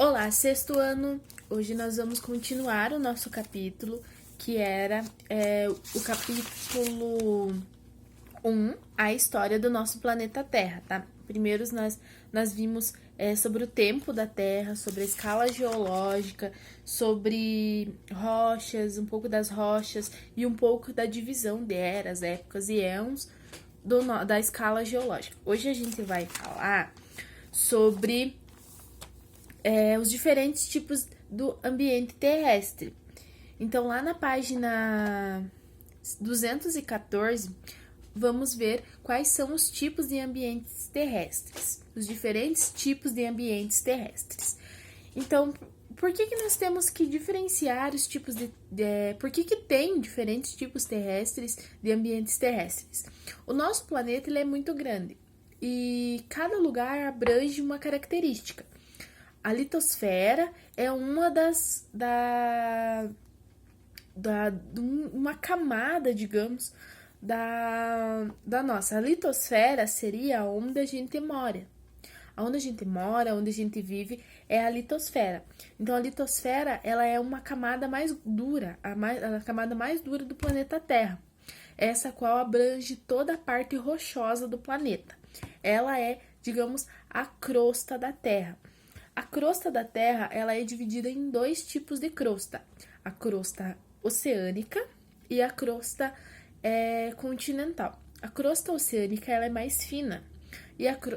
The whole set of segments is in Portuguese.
Olá, sexto ano! Hoje nós vamos continuar o nosso capítulo, que era o capítulo 1, a história do nosso planeta Terra, tá? Primeiro nós vimos sobre o tempo da Terra, sobre a escala geológica, sobre rochas, um pouco das rochas e um pouco da divisão de eras, épocas e éons da escala geológica. Hoje a gente vai falar sobre os diferentes tipos do ambiente terrestre. Então, lá na página 214, vamos ver quais são os tipos de ambientes terrestres, os diferentes tipos de ambientes terrestres. Então, por que nós temos que diferenciar os tipos por que tem diferentes tipos terrestres de ambientes terrestres? O nosso planeta ele é muito grande e cada lugar abrange uma característica. A litosfera é uma uma camada, digamos, da nossa. A litosfera seria onde a gente mora. Onde a gente mora, onde a gente vive, é a litosfera. Então, a litosfera, ela é uma camada mais dura, a camada mais dura do planeta Terra. Essa qual abrange toda a parte rochosa do planeta. Ela é, digamos, a crosta da Terra. A crosta da Terra, ela é dividida em dois tipos de crosta. A crosta oceânica e a crosta continental. A crosta oceânica, ela é mais fina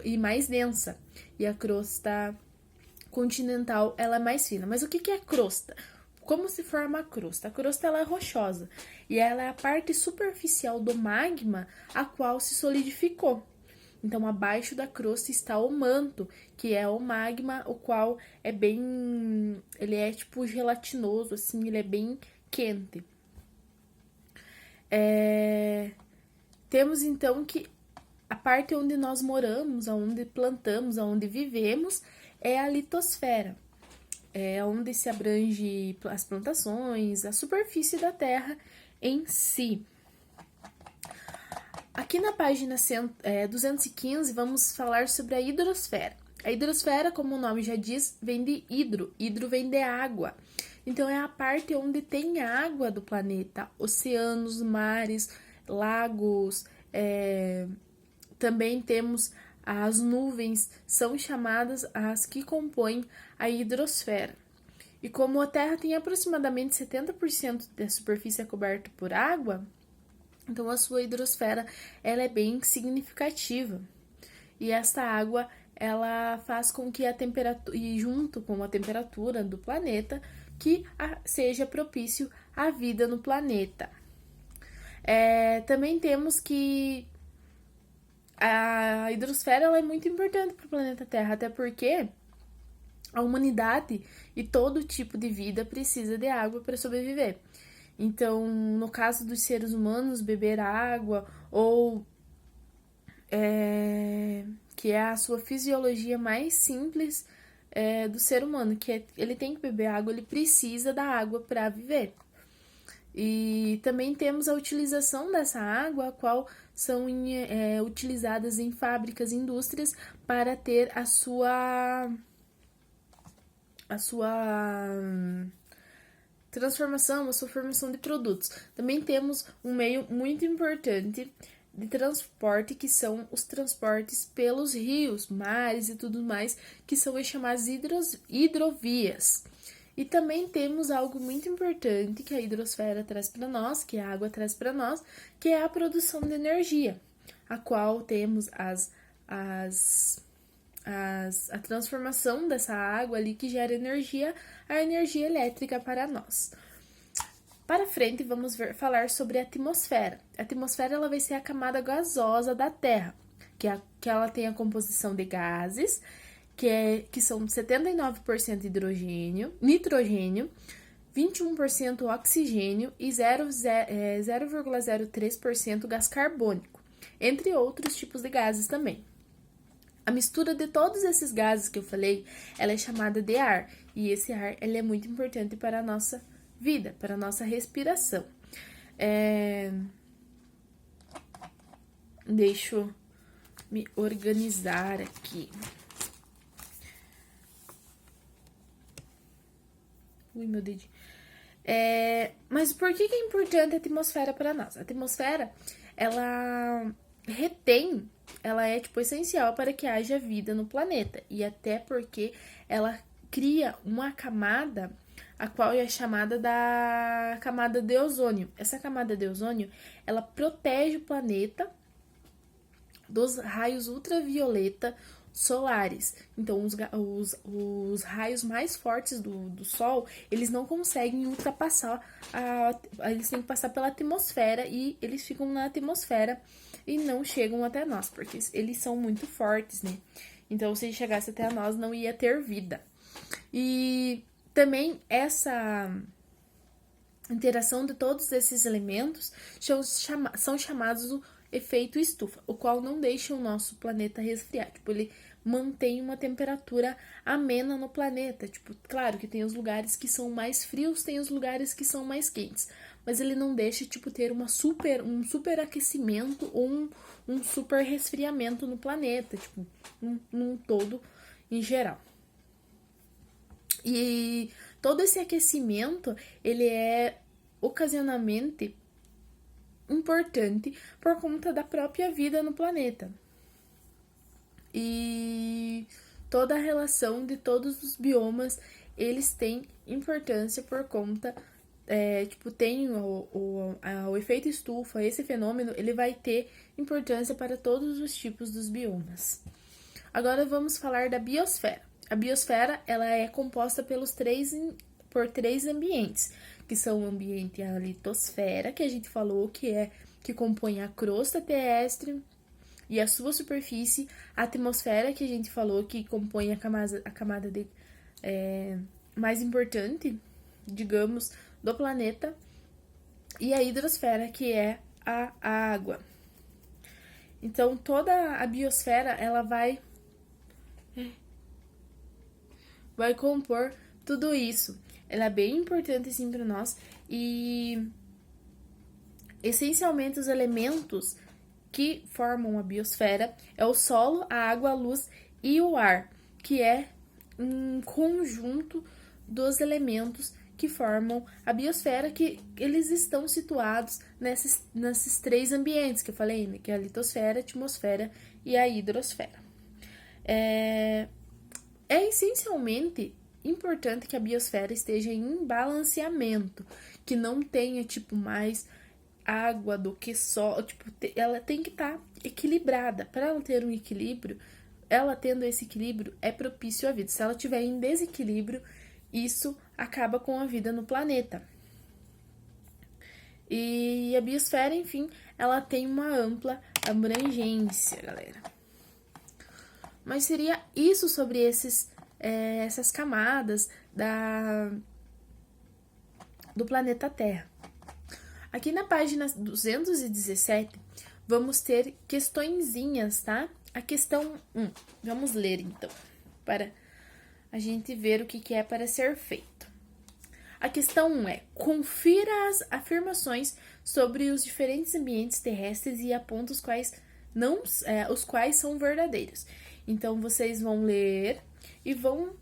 e mais densa. E a crosta continental, ela é mais fina. Mas o que é crosta? Como se forma a crosta? A crosta, ela é rochosa. E ela é a parte superficial do magma a qual se solidificou. Então, abaixo da crosta está o manto, que é o magma, o qual ele é tipo gelatinoso, assim, ele é bem quente. Temos então que a parte onde nós moramos, onde plantamos, onde vivemos, é a litosfera. É onde se abrange as plantações, a superfície da Terra em si. Aqui na página 215, vamos falar sobre a hidrosfera. A hidrosfera, como o nome já diz, vem de hidro. Hidro vem de água. Então, é a parte onde tem água do planeta. Oceanos, mares, lagos. Também temos as nuvens, são chamadas as que compõem a hidrosfera. E como a Terra tem aproximadamente 70% da superfície coberta por água, então a sua hidrosfera ela é bem significativa. E essa água ela faz com que a temperatura, e junto com a temperatura do planeta, que seja propício à vida no planeta. Também temos que a hidrosfera ela é muito importante para o planeta Terra, até porque a humanidade e todo tipo de vida precisa de água para sobreviver. Então, no caso dos seres humanos, beber água ou que é a sua fisiologia mais simples do ser humano, que ele tem que beber água, ele precisa da água para viver. E também temos a utilização dessa água, a qual são utilizadas em fábricas e indústrias para ter a sua transformação, a sua formação de produtos. Também temos um meio muito importante de transporte, que são os transportes pelos rios, mares e tudo mais, que são as chamadas hidrovias. E também temos algo muito importante que a hidrosfera traz para nós, que a água traz para nós, que é a produção de energia, a qual temos a transformação dessa água ali que gera energia, a energia elétrica para nós. Para frente, vamos falar sobre a atmosfera. A atmosfera ela vai ser a camada gasosa da Terra, que ela tem a composição de gases, que são 79% nitrogênio, 21% oxigênio e 0,03% gás carbônico, entre outros tipos de gases também. A mistura de todos esses gases que eu falei, ela é chamada de ar. E esse ar, ele é muito importante para a nossa vida, para a nossa respiração. Deixa eu me organizar aqui. Ui, meu dedinho. Mas por que é importante a atmosfera para nós? A atmosfera, ela retém, ela é, tipo, essencial para que haja vida no planeta. E até porque ela cria uma camada, a qual é chamada da camada de ozônio. Essa camada de ozônio, ela protege o planeta dos raios ultravioleta solares. Então, os raios mais fortes do Sol, eles não conseguem ultrapassar, eles têm que passar pela atmosfera e eles ficam na atmosfera e não chegam até nós, porque eles são muito fortes, né? Então, se chegasse até nós, não ia ter vida. E também essa interação de todos esses elementos são chamados o efeito estufa, o qual não deixa o nosso planeta resfriar. Tipo, ele mantém uma temperatura amena no planeta. Tipo, claro que tem os lugares que são mais frios, tem os lugares que são mais quentes, mas ele não deixa, tipo, ter um super aquecimento ou um super resfriamento no planeta, tipo, num todo em geral. E todo esse aquecimento, ele é ocasionalmente importante por conta da própria vida no planeta. E toda a relação de todos os biomas, eles têm importância por conta, tem o efeito estufa, esse fenômeno, ele vai ter importância para todos os tipos dos biomas. Agora vamos falar da biosfera. A biosfera, ela é composta por três ambientes, que são o ambiente a litosfera, que a gente falou que compõe a crosta terrestre e a sua superfície, a atmosfera, que a gente falou que compõe a camada mais importante, digamos, do planeta, e a hidrosfera, que é a água. Então, toda a biosfera, ela vai compor tudo isso. Ela é bem importante, sim, para nós. E, essencialmente, os elementos que formam a biosfera é o solo, a água, a luz e o ar, que é um conjunto dos elementos que formam a biosfera, que eles estão situados nesses três ambientes que eu falei, né? Que é a litosfera, a atmosfera e a hidrosfera. É essencialmente importante que a biosfera esteja em balanceamento, que não tenha, tipo, mais água do que só, tipo, ela tem que estar equilibrada. Para ela ter um equilíbrio, ela tendo esse equilíbrio é propício à vida. Se ela tiver em desequilíbrio, isso acaba com a vida no planeta. E a biosfera, enfim, ela tem uma ampla abrangência, galera. Mas seria isso sobre essas camadas do planeta Terra. Aqui na página 217, vamos ter questõezinhas, tá? A questão 1, vamos ler então, para a gente ver o que é para ser feito. A questão 1 é: confira as afirmações sobre os diferentes ambientes terrestres e aponta os quais são verdadeiros. Então, vocês vão ler e vão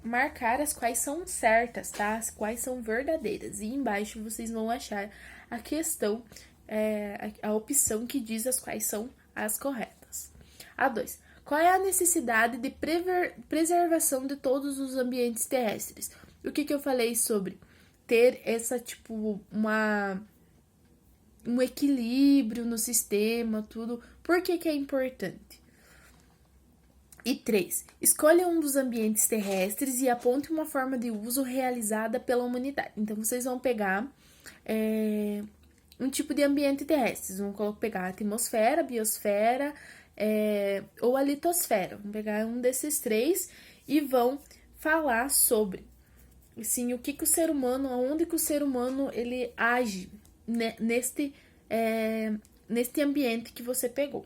marcar as quais são certas, tá? As quais são verdadeiras. E embaixo vocês vão achar a questão, a opção que diz as quais são as corretas. A 2. Qual é a necessidade de preservação de todos os ambientes terrestres? O que eu falei sobre ter um equilíbrio no sistema, tudo. Por que é importante? E 3. Escolha um dos ambientes terrestres e aponte uma forma de uso realizada pela humanidade. Então, vocês vão pegar um tipo de ambiente terrestre. Vocês vão pegar a atmosfera, a biosfera ou a litosfera. Vão pegar um desses três e vão falar sobre, assim, o que o ser humano, aonde que o ser humano ele age neste ambiente que você pegou.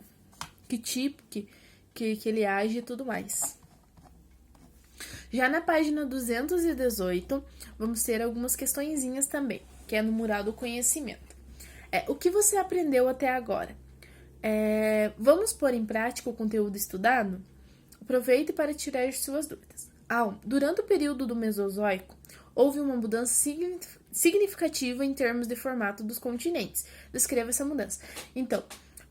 Que tipo, que ele age e tudo mais. Já na página 218, vamos ter algumas questõezinhas também, que é no mural do conhecimento. O que você aprendeu até agora? Vamos pôr em prática o conteúdo estudado? Aproveite para tirar suas dúvidas. Durante o período do Mesozoico, houve uma mudança significativa em termos de formato dos continentes. Descreva essa mudança. Então,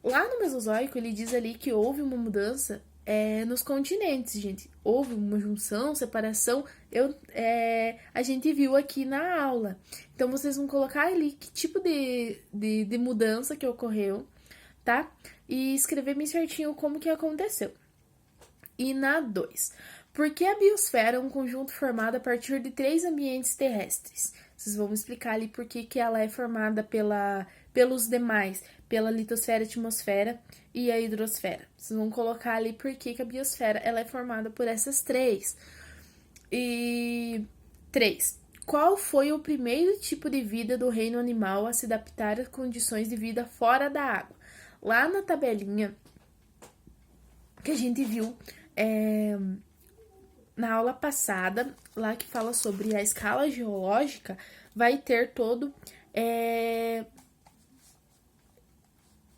lá no Mesozoico, ele diz ali que houve uma mudança nos continentes, gente. Houve uma junção, separação, a gente viu aqui na aula. Então, vocês vão colocar ali que tipo de mudança que ocorreu, tá? E escrever bem certinho como que aconteceu. E na 2. Por que a biosfera é um conjunto formado a partir de 3 ambientes terrestres? Vocês vão me explicar ali por que ela é formada pelos demais, pela litosfera, atmosfera e a hidrosfera. Vocês vão colocar ali por que a biosfera ela é formada por essas 3. E 3. Qual foi o primeiro tipo de vida do reino animal a se adaptar às condições de vida fora da água? Lá na tabelinha que a gente viu na aula passada, lá que fala sobre a escala geológica, vai ter todo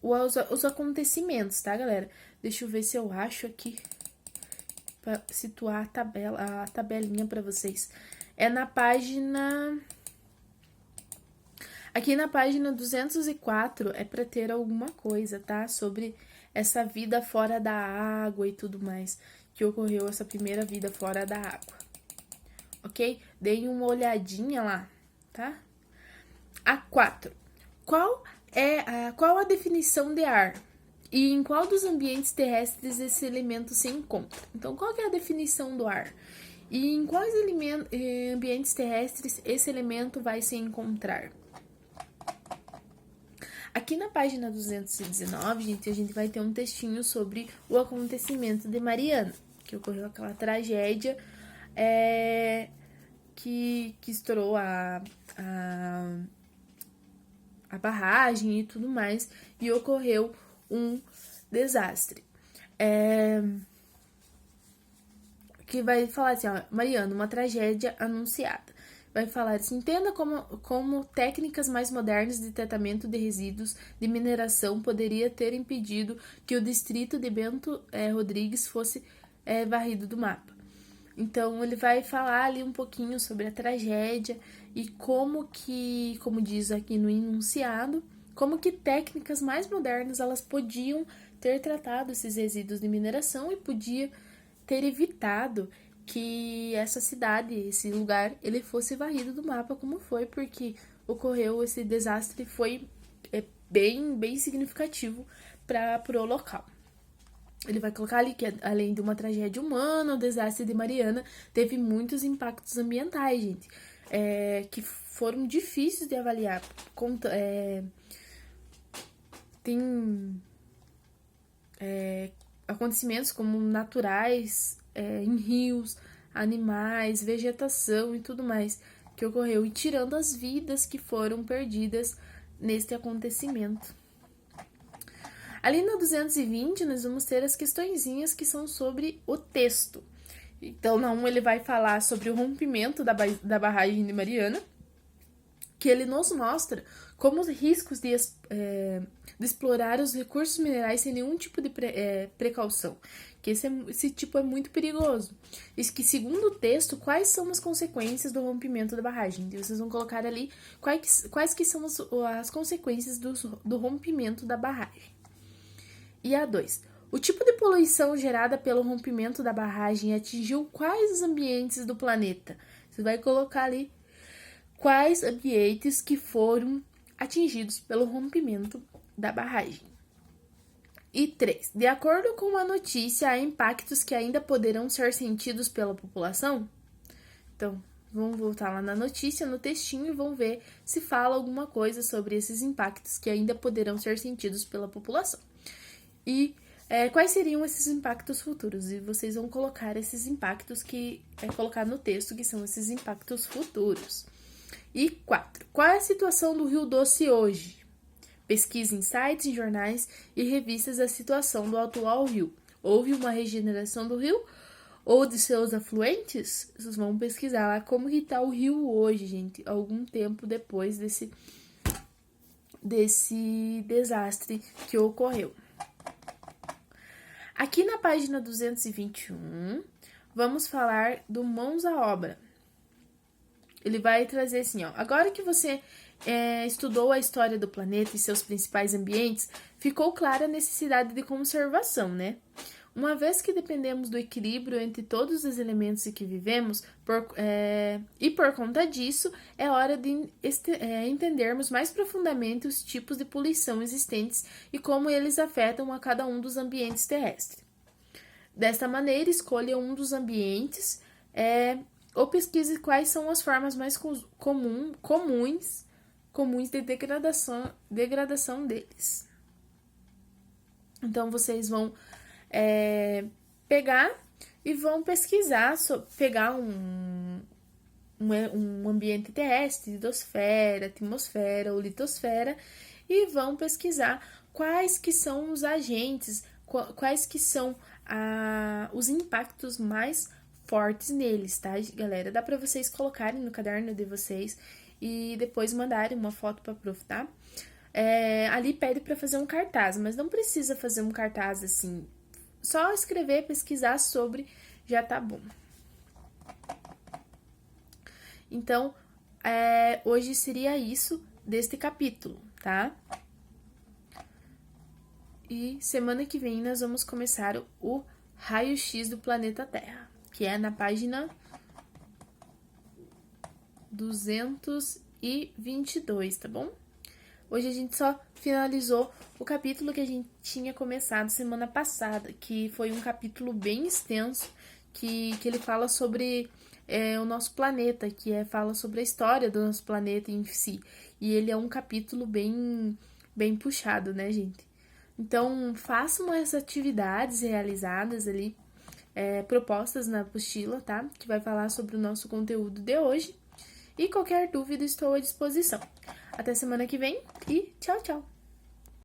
os acontecimentos, tá, galera? Deixa eu ver se eu acho aqui para situar a tabelinha para vocês. É na página... Aqui na página 204 é para ter alguma coisa, tá? Sobre essa vida fora da água e tudo mais, que ocorreu essa primeira vida fora da água. Ok? Deem uma olhadinha lá, tá? A 4. Qual a definição de ar? E em qual dos ambientes terrestres esse elemento se encontra? Então, qual que é a definição do ar? E em quais ambientes terrestres esse elemento vai se encontrar? Aqui na página 219, gente, a gente vai ter um textinho sobre o acontecimento de Mariana, que ocorreu aquela tragédia que estourou a barragem e tudo mais, e ocorreu um desastre. Que vai falar assim, ó, Mariana, uma tragédia anunciada. Vai falar assim, entenda como técnicas mais modernas de tratamento de resíduos de mineração poderia ter impedido que o distrito de Bento Rodrigues fosse varrido do mapa. Então, ele vai falar ali um pouquinho sobre a tragédia e como diz aqui no enunciado, como que técnicas mais modernas elas podiam ter tratado esses resíduos de mineração e podia ter evitado que essa cidade, esse lugar, ele fosse varrido do mapa como foi, porque ocorreu esse desastre, foi bem significativo para o local. Ele vai colocar ali que, além de uma tragédia humana, o desastre de Mariana teve muitos impactos ambientais, gente, que foram difíceis de avaliar. Tem acontecimentos como naturais, em rios, animais, vegetação e tudo mais que ocorreu, e tirando as vidas que foram perdidas neste acontecimento. Ali na 220, nós vamos ter as questõezinhas que são sobre o texto. Então, na 1, ele vai falar sobre o rompimento da barragem de Mariana, que ele nos mostra como os riscos de explorar os recursos minerais sem nenhum tipo de precaução, que esse tipo é muito perigoso. E que, segundo o texto, quais são as consequências do rompimento da barragem? Então, vocês vão colocar ali quais que são as consequências do rompimento da barragem. E a 2. O tipo de poluição gerada pelo rompimento da barragem atingiu quais os ambientes do planeta? Você vai colocar ali quais ambientes que foram atingidos pelo rompimento da barragem. E 3. De acordo com a notícia, há impactos que ainda poderão ser sentidos pela população? Então, vamos voltar lá na notícia, no textinho, e vão ver se fala alguma coisa sobre esses impactos que ainda poderão ser sentidos pela população. E quais seriam esses impactos futuros? E vocês vão colocar esses impactos colocar no texto, que são esses impactos futuros. E 4. Qual é a situação do Rio Doce hoje? Pesquise em sites, em jornais e revistas a situação do atual rio. Houve uma regeneração do rio ou de seus afluentes? Vocês vão pesquisar lá como que tá o rio hoje, gente, algum tempo depois desse desastre que ocorreu. Aqui na página 221, vamos falar do mãos à obra. Ele vai trazer assim, ó. Agora que você estudou a história do planeta e seus principais ambientes, ficou clara a necessidade de conservação, né? Uma vez que dependemos do equilíbrio entre todos os elementos em que vivemos, e por conta disso, é hora de entendermos mais profundamente os tipos de poluição existentes e como eles afetam a cada um dos ambientes terrestres. Desta maneira, escolha um dos ambientes ou pesquise quais são as formas mais comuns de degradação deles. Então, vocês vão pegar e vão pesquisar, pegar um ambiente terrestre, hidrosfera, atmosfera ou litosfera, e vão pesquisar quais que são os agentes, quais que são os impactos mais fortes neles, tá, galera? Dá para vocês colocarem no caderno de vocês e depois mandarem uma foto para a prof, tá? Ali pede para fazer um cartaz, mas não precisa fazer um cartaz assim. Só escrever, pesquisar sobre, já tá bom. Então, hoje seria isso deste capítulo, tá? E semana que vem nós vamos começar o raio-x do planeta Terra, que é na página 222, tá bom? Hoje a gente só finalizou o capítulo que a gente tinha começado semana passada, que foi um capítulo bem extenso, que ele fala sobre o nosso planeta, fala sobre a história do nosso planeta em si. E ele é um capítulo bem puxado, né, gente? Então, façam as atividades realizadas ali, propostas na apostila, tá? Que vai falar sobre o nosso conteúdo de hoje. E qualquer dúvida, estou à disposição. Até semana que vem e tchau, tchau!